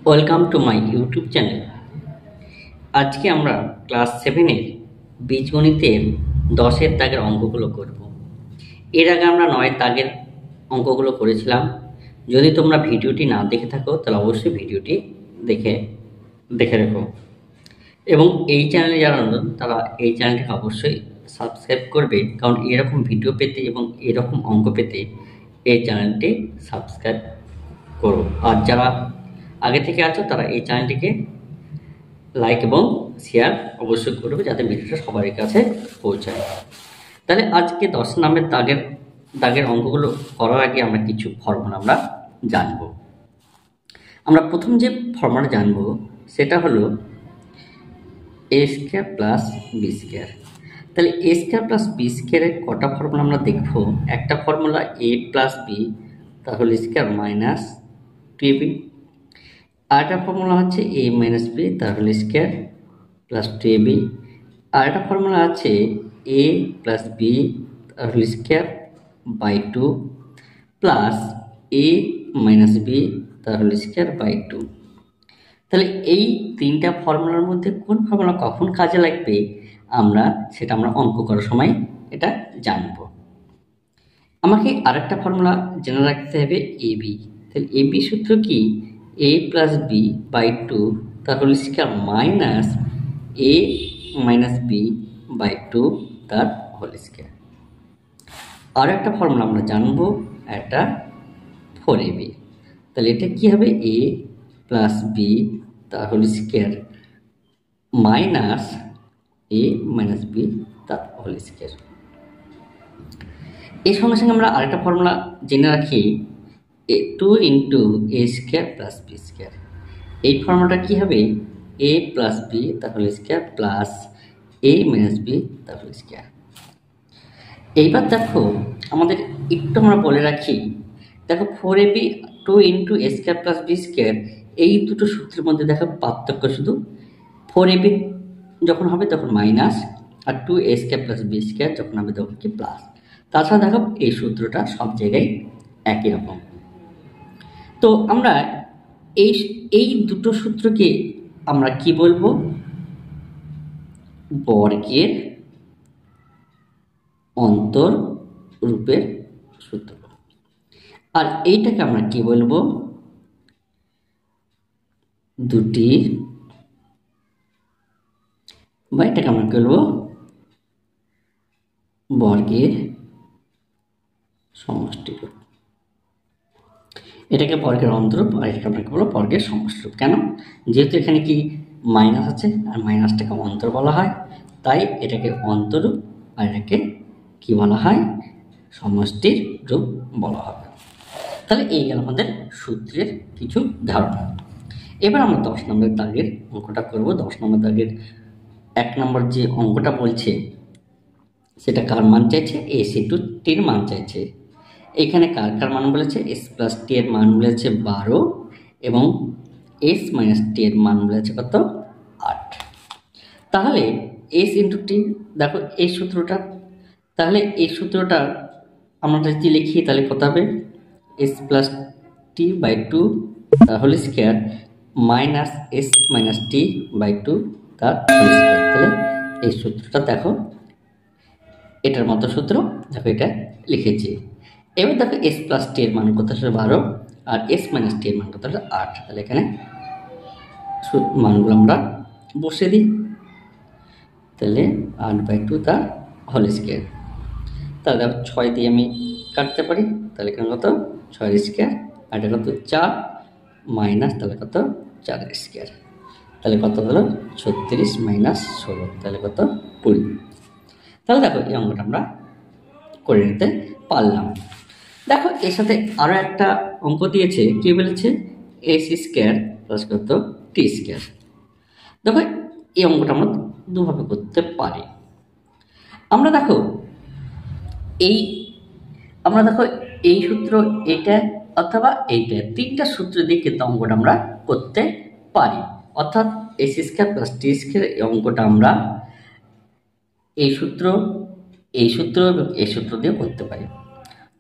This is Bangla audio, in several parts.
Welcome to my YouTube channel. আজকে আমরা ক্লাস 7-এর বীজগণিতের 10-এর দাগের অঙ্কগুলো করব। এর আগে আমরা 9-এর দাগের অঙ্কগুলো করেছিলাম। যদি তোমরা ভিডিওটি না দেখে থাকো তাহলে অবশ্যই ভিডিওটি দেখে দেখে রেখো। এবং এই চ্যানেলে যারা নতুন তারা এই চ্যানেলটিকে অবশ্যই সাবস্ক্রাইব করবে, কারণ এরকম ভিডিও পেতে এবং এরকম অঙ্ক পেতে এই চ্যানেলটি সাবস্ক্রাইব করো। আর যারা আগে থেকে আছো তারা এই চ্যানেলটিকে লাইক এবং শেয়ার অবশ্যই করবে, যাতে ভিডিওটা সবার কাছে পৌঁছায়। তাহলে আজকে 10 নম্বরের দাগের অঙ্কগুলো করার আগে আমরা কিছু ফর্মুলা আমরা জানব। আমরা প্রথম যে ফর্মুলা জানব সেটা হলো এ স্কোয়ার প্লাস বি স্কোয়ার। তাহলে এ স্কোয়ার প্লাস বি স্কোয়ারের কটা ফর্মুলা আমরা দেখব। একটা ফর্মুলা এ প্লাস বি তাহলে স্কোয়ার মাইনাস 2ab। আরেকটা ফর্মুলা হচ্ছে এ মাইনাস বি তার হোল স্কোয়ার প্লাস 2ab। আরেকটা ফর্মুলা আছে এ প্লাস বি তার whole square by 2 plus A minus B তার হোল স্কোয়ার বাই 2। তাহলে এই তিনটা ফর্মুলার মধ্যে কোন ফর্মুলা কখন কাজে লাগবে আমরা অঙ্ক করার সময় এটা জানব। আমাকে আরেকটা ফর্মুলা জেনে রাখতে হবে এ বি। তাহলে এ বি সূত্র কি? এ প্লাস বি বাই 2 তার whole square minus A minus B by 2 তার হোল স্কোয়ার। আর একটা ফর্মুলা আমরা জানবো, এটা 4ab। তাহলে এটা কি হবে? এ প্লাস বি তার whole square minus A minus B তার হোল স্কোয়ার। এর সঙ্গে সঙ্গে আমরা আরেকটা ফর্মুলা জেনে রাখি, 2 into A square plus B square. এই ফর্মুলাটা কি হবে? এ প্লাস বি তার whole square plus A minus B তার হোল স্কোয়ার। এইবার দেখো আমাদের একটু আমরা বলে রাখি, দেখো 4ab 2 into A square plus B square, এই দুটো সূত্রের মধ্যে দেখো পার্থক্য শুধু 4ab যখন হবে তখন মাইনাস, আর 2 এ স্কোয়ার প্লাস বি স্কোয়ার যখন হবে তখন কি প্লাস। তাছাড়া দেখো এই সূত্রটা সব জায়গায় একই রকম। তো আমরা এই দুটো সূত্রকে আমরা কি বলবো? বর্গের অন্তররূপের সূত্র। আর এইটাকে আমরা কি বলবো? দুটির, বা এটাকে আমরা কি বলবো? বর্গের সমষ্টিরূপ। এটাকে বর্গের অন্তরূপ, আর এটাকে আমরা কি বলবো? বর্গের সমষ্টিরূপ। কেন? যেহেতু এখানে কি মাইনাস আছে, আর মাইনাসটাকে অন্তর বলা হয়, তাই এটাকে অন্তরূপ আর এটাকে কি বলা হয়? সমষ্টির রূপ বলা হবে। তাহলে এই গেল আমাদের সূত্রের কিছু ধারণা। এবার আমরা 10 নম্বর দাগের অঙ্কটা করব। 10 নম্বর দাগের 1 নম্বর যে অঙ্কটা বলছে সেটা কার মান চাইছে? এস ইন্টু টির মান চাইছে। এখানে কার কার মান বলেছে? এস প্লাস টি এর মান বলেছে 12 এবং এস মাইনাস টি এর মান বলেছে কত? 8। তাহলে এস ইন্টু টি, দেখো এই সূত্রটা, তাহলে এই সূত্রটা আমরা যদি লিখি তাহলে কত হবে? এস প্লাস টি বাই 2 তার whole square minus S minus T by 2 তার হোল স্কোয়ার। তাহলে এই সূত্রটা দেখো এটার মতো সূত্র, দেখো এটা লিখেছি। এবার দেখো এস প্লাস টি এর মান কত আসলে 12 আর এস মাইনাস টি এর মান কত আসলে 8। তাহলে এখানে মানগুলো আমরা বসিয়ে দিই। তাহলে 8 বাই 2 তার হোল স্কোয়ার। তাহলে দেখো 6 দিয়ে আমি কাটতে পারি, তাহলে এখানে কত? 6 স্কোয়ার, আর এটা কত? 4 মাইনাস, তাহলে কত? 4 স্কোয়ার। তাহলে কত হলো? 36 মাইনাস 16, তাহলে কত? 20। তাহলে দেখো এই অঙ্কটা আমরা করে নিতে পারলাম। দেখো এর সাথে আরও একটা অঙ্ক দিয়েছে, কি বলেছে? এস স্কোয়ার প্লাস কত? টি স্কোয়ার। দেখো এই অঙ্কটা আমরা দুভাবে করতে পারি। আমরা দেখো এই সূত্র, এটা অথবা এইটা, তিনটা সূত্র দিয়ে কিন্তু অঙ্কটা আমরা করতে পারি। অর্থাৎ এস স্কোয়ার প্লাস টি স্কোয়ার এই অঙ্কটা আমরা এই সূত্র এবং এই সূত্র দিয়ে করতে পারি।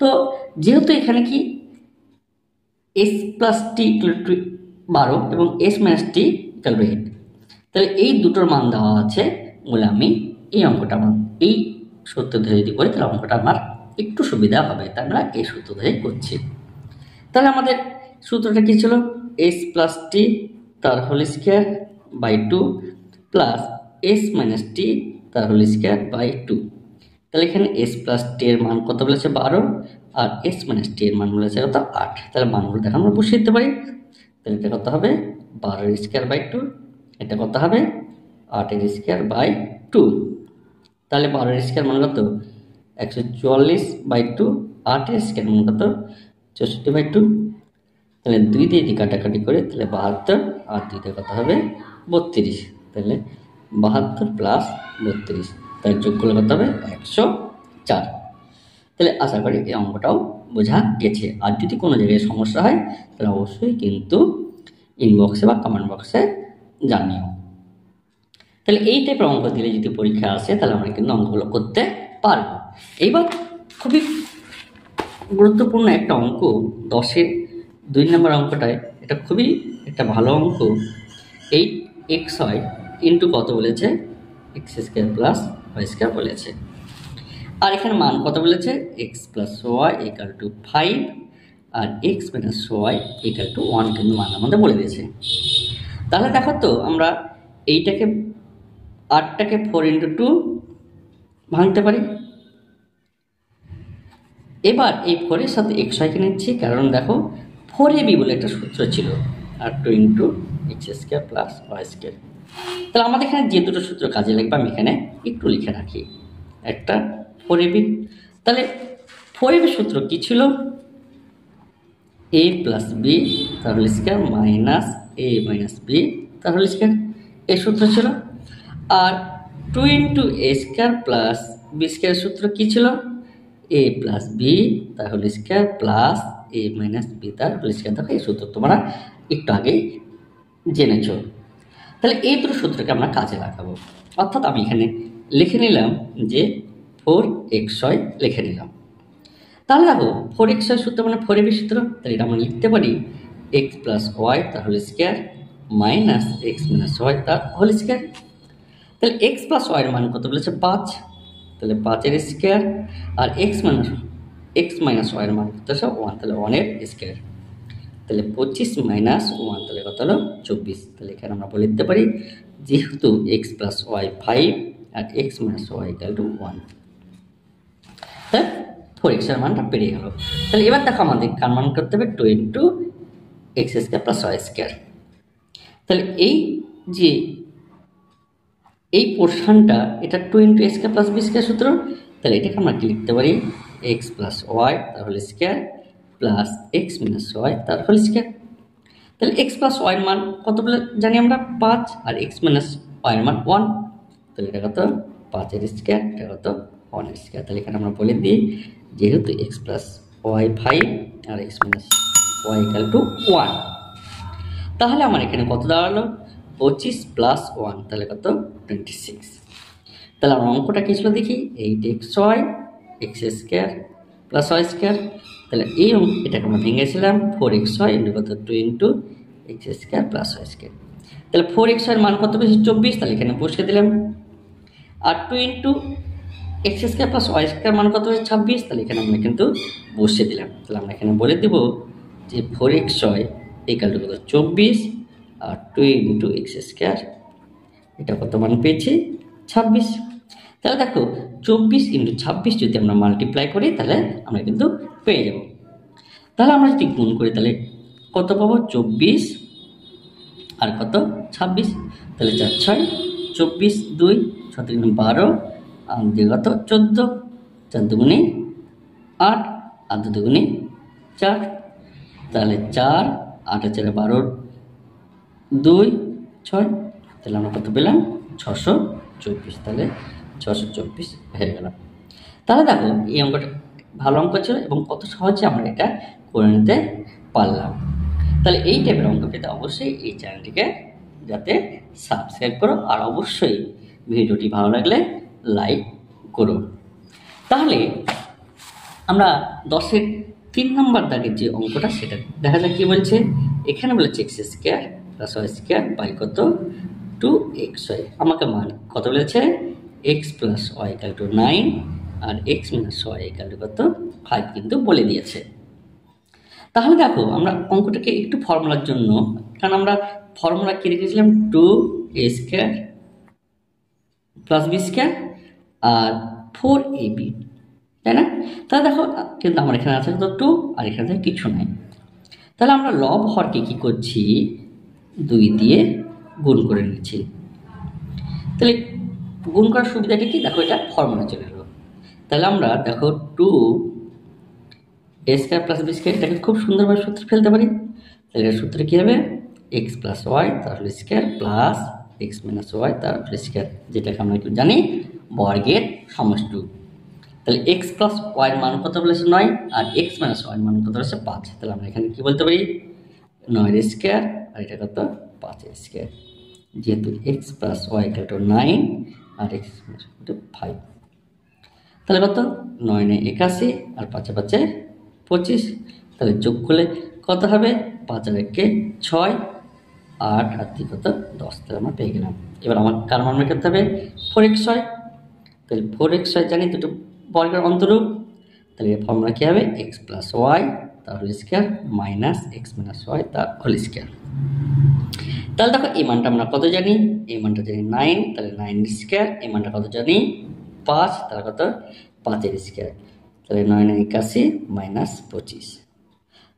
তো যেহেতু এখানে কি এস প্লাস টি 12 এবং s minus T equal to 8। তাহলে এই দুটোর মান দেওয়া আছে বলে আমি এই অঙ্কটা এই সূত্র ধরে যদি করি তাহলে অঙ্কটা আমার একটু সুবিধা হবে, তাই আমরা এই সূত্র ধরেই করছি। তাহলে আমাদের সূত্রটা কি ছিল? s প্লাস টি তার whole square by 2 plus s minus T তার হোল স্কোয়ার বাই 2। তাহলে এখানে s প্লাস টি এর মান কত বলেছে 12 আর s মাইনাস টি এর মান বলেছে কত 8। তাহলে মানগুলো দেখো আমরা বসিয়ে দিতে পারি। তাহলে এটা কত হবে 12 এর স্কোয়ার বাই 2, এটা কত হবে 8 এর স্কোয়ার বাই 2। তাহলে 12 এর স্কোয়ার মান কত 144 বাই 2, 8 এর স্কোয়ার মান কত 64 বাই 2। তাহলে 2 দিয়ে যদি কাটাকাটি করে তাহলে 72 আর 2 দিয়ে কত হবে 32। তাহলে 72 প্লাস 32, তাই যোগ করলে কত হবে 104। তাহলে আশা করি এই অঙ্কটাও বোঝা গেছে। আর যদি কোনো জায়গায় সমস্যা হয় তাহলে অবশ্যই কিন্তু ইনবক্সে বা কমেন্ট বক্সে জানিও। তাহলে এই টাইপের অঙ্ক দিলে যদি পরীক্ষা আসে তাহলে আমরা কিন্তু অঙ্কগুলো করতে পারবো। এইবার খুবই গুরুত্বপূর্ণ একটা অঙ্ক 10-এর 2 নম্বর অঙ্কটায়, এটা খুবই একটা ভালো অঙ্ক। 8x হয় ইন্টু কত বলেছে x square plus Y square বলেছে, আর এখানে মান কত বলেছে x plus Y equal to 5 আর x minus Y equal to 1 কিন্তু মান আমাদের বলে দিয়েছে। তাহলে দেখো তো আমরা এইটাকে 8টাকে 4 ইন্টু 2 ভাঙতে পারি। এবার এই 4 এর সাথে x কে নিচ্ছি, কারণ দেখো 4ab বলে একটা সূত্র ছিল, আর 2 into X square plus Y square. তাহলে আমাদের এখানে যে দুটো সূত্র কাজে লাগবে আমি এখানে একটু লিখে রাখি। একটা 4ab, তাহলে 4ab সূত্র কি ছিল a প্লাস বি তার whole square minus a minus B তার হোল স্কোয়ার, এই সূত্র ছিল। আর 2 into A square plus B square সূত্র কি ছিল a প্লাস বি তার whole square plus a minus B তার হোল স্কোয়ার। দেখো এই সূত্র তোমরা একটু আগেই জেনেছো। তাহলে এই দুটো সূত্রকে আমরা কাজে লাগাবো, অর্থাৎ আমি এখানে লিখে নিলাম যে 4xy লিখে নিলাম। তাহলে দেখো 4xy সূত্র মানে 4ab সূত্র, তাহলে এটা আমরা লিখতে পারি x প্লাস ওয়াই তার whole square minus x minus Y তার হোল স্কোয়ার। তাহলে x প্লাস ওয়াই এর মান কত বলেছে 5, তাহলে 5 এর স্কোয়ার, আর x মাইনাস ওয়াই এর মান কত আছে 1, তাহলে 1 এর স্কোয়ার। তাহলে 25 মাইনাস 1 তাহলে কত হলো 24। তাহলে এখানে আমরা বলে দিতে পারি যেহেতু x প্লাস ওয়াই 5 আর x minus Y equal to 1, তাহলে 4x এর মানটা পেরিয়ে গেল। তাহলে এবার দেখো আমাদের কার মান করতে হবে 2 into X square plus Y square. তাহলে এই যে এই পোর্শনটা এটা 2 into A square plus B square সূত্র, তাহলে এটাকে আমরা কি লিখতে পারি এক্স প্লাস ওয়াই তার whole square plus x minus Y তার হোল স্কোয়ার। তাহলে এক্স প্লাস ওয়াই এর মান কত বলে জানি আমরা 5, আর এক্স মাইনাস ওয়াই এর মান 1, তাহলে এটা কত 5 এর স্কোয়ার, এটা কত 1 এর স্কোয়ার। তাহলে এখানে আমরা বলে দিই যেহেতু এক্স প্লাস ওয়াই 5 আর x minus Y equal to 1, তাহলে আমার এখানে কত দাঁড়ালো 25 প্লাস 1 তাহলে কত 26। তাহলে আমার অঙ্কটা কি ছিল দেখি 8xy X square plus Y square. তাহলে এই এটাকে আমরা ভেঙেছিলাম 4xy ইন্টু কত 2 into X square plus Y square. তাহলে 4xy এর মান কত বেশি 24, তাহলে এখানে বসিয়ে দিলাম। আর 2 into X square plus Y square মান কত হচ্ছে 26, তাহলে এখানে আমরা কিন্তু বসিয়ে দিলাম। তাহলে আমরা এখানে বলে দেব যে 4xy ইকুয়াল টু কত 24 আর 2 ইন্টু এক্স স্কোয়ার, এটা কত মান পেয়েছি 26। তাহলে দেখো 24 ইন্টু 26 যদি আমরা মাল্টিপ্লাই করি তাহলে আমরা কিন্তু পেয়ে যাব। তাহলে আমরা যদি গুণ করি তাহলে কত পাবো 24 আর কত 26, তাহলে 4 6 24 2 7 12 আর 2 কত 14, 4 দুগুণে 8 আর 2 দুগুণে 4, তাহলে 4 8 4 12 2 6, তাহলে আমরা কত পেলাম 624। তাহলে 624 হয়ে গেল। তাহলে দেখো এই অঙ্কটা ভালো অঙ্ক ছিল এবং কত সহজে আমরা এটা করে নিতে পারলাম। তাহলে এই টাইপের অঙ্ক পেতে অবশ্যই এই চ্যানেলটিকে যাতে সাবস্ক্রাইব করো, আর অবশ্যই ভিডিওটি ভালো লাগলে লাইক করো। তাহলে আমরা 10-এর 3 নম্বর দাগের যে অঙ্কটা সেটা দেখা যাক কি বলছে। এখানে বলেছে x square plus Y square by কত 2xy। আমাকে মান কত বলেছে x plus Y equal to 9 আর x minus Y equal to কত 5 কিন্তু বলে দিয়েছে। তাহলে দেখো আমরা অঙ্কটাকে একটু ফর্মুলার জন্য, কারণ আমরা ফর্মুলা কি রেখেছিলাম 2a² প্লাস বি স্কোয়ার আর 4ab, তাই না? তাহলে দেখো কিন্তু আমার এখানে আছে তো 2 আর এখানে কিছু নাই। তাহলে আমরা লব হরকে কি করছি 2 দিয়ে গুণ করে নিচ্ছি। তাহলে গুণ করার সুবিধাটা কি দেখো, এটা ফর্মুলা চলে এলো। তাহলে আমরা দেখো 2a² প্লাস বি স্কোয়ার এটাকে খুব সুন্দরভাবে সূত্রে ফেলতে পারি। তাহলে এর সূত্রে কী হবে এক্স প্লাস ওয়াই তার whole square plus x minus Y তার হোল স্কোয়ার, যেটাকে আমরা একটু জানি বর্গের সমষ্টি। তাহলে এক্স প্লাস ওয়াইয়ের মান কত বলেছে 9 আর এক্স মাইনাস ওয়াইয়ের মান কত বলেছে 5। তাহলে আমরা এখানে কি বলতে পারি 9 স্কোয়ার আর এটা কত 5 স্কোয়ার, যেহেতু x plus Y equal to 9 আর এক্স মাইনাস 5। তাহলে কত 9 9 81 আর 5 5 25। তাহলে যোগ করলে কত হবে 5 আর 1 6 8 আর 3 কত 10। তাহলে আমরা পেয়ে গেলাম। এবার আমার কার মান বের করতে হবে 4xy। তাহলে 4xy জানি দুটো বর্গের অন্তরূপ। তাহলে এর ফর্মুলা কী হবে এক্স প্লাস ওয়াই তার whole square minus x minus Y তার হোল স্কোয়ার। তাহলে দেখো এই মানটা আমরা কত জানি, এই মানটা জানি 9, তাহলে 9 স্কোয়ার। এই মানটা কত জানি 5, তাহলে কত 5 স্কোয়ার। তাহলে 9 9 81 মাইনাস 25।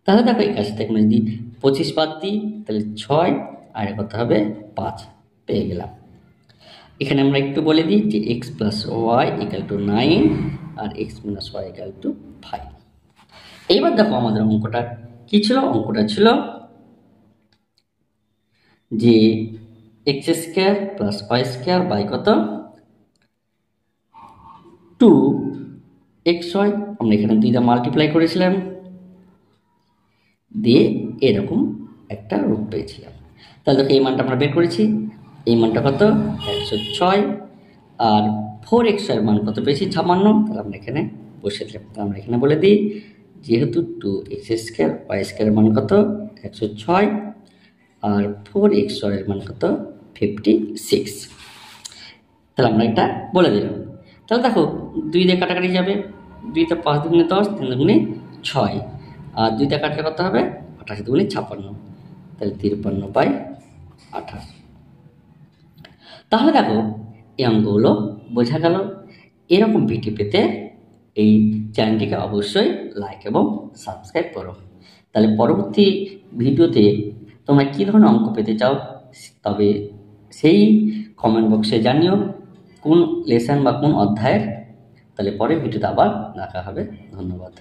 তাহলে দেখো 81 থেকে আমরা যদি 25 বাদ দিই তাহলে 6 আর কত হবে 5, পেয়ে গেলাম। এখানে আমরা একটু বলে দিই যে x plus Y equal to 9 আর x minus Y equal to 5। এইবার দেখো আমাদের অঙ্কটা কি ছিল, অঙ্কটা ছিল যে x square plus Y square by কত 2xy। আমরা এখানে 2 দিয়ে মাল্টিপ্লাই করেছিলাম, দিয়ে এরকম একটা রূপ পেয়েছিলাম। তাহলে দেখো এই মানটা আমরা বের করেছি, এই মানটা কত 106 আর 4xy এর মান কত পেয়েছি 56। তাহলে আমরা এখানে বসে দিলাম। তাহলে আমরা এখানে বলে দিই যেহেতু 2x² ওয়াই স্কোয়ার এর মান কত 106 আর 4xy এর মান কত 56। তাহলে আমরা এটা বলে দিলাম। তাহলে দেখো 2 দিয়ে কাটাকাটি যাবে, 2 তে 5 দুগুণে 10, 3 দুগুণে 6 আর 2 দিয়ে কাটলে কত হবে 28 দুগুণে 56। তাহলে 53/28। তাহলে দেখো এই অঙ্কগুলো বোঝা গেল। এরকম ভিডিও পেতে এই চ্যানেলটিকে অবশ্যই লাইক এবং সাবস্ক্রাইব করো। তাহলে পরবর্তী ভিডিওতে তোমরা কী ধরনের অঙ্ক পেতে চাও তবে সেই কমেন্ট বক্সে জানিও কোন লেসন বা কোন অধ্যায়ের। তাহলে পরের ভিডিওতে আবার দেখা হবে। ধন্যবাদ।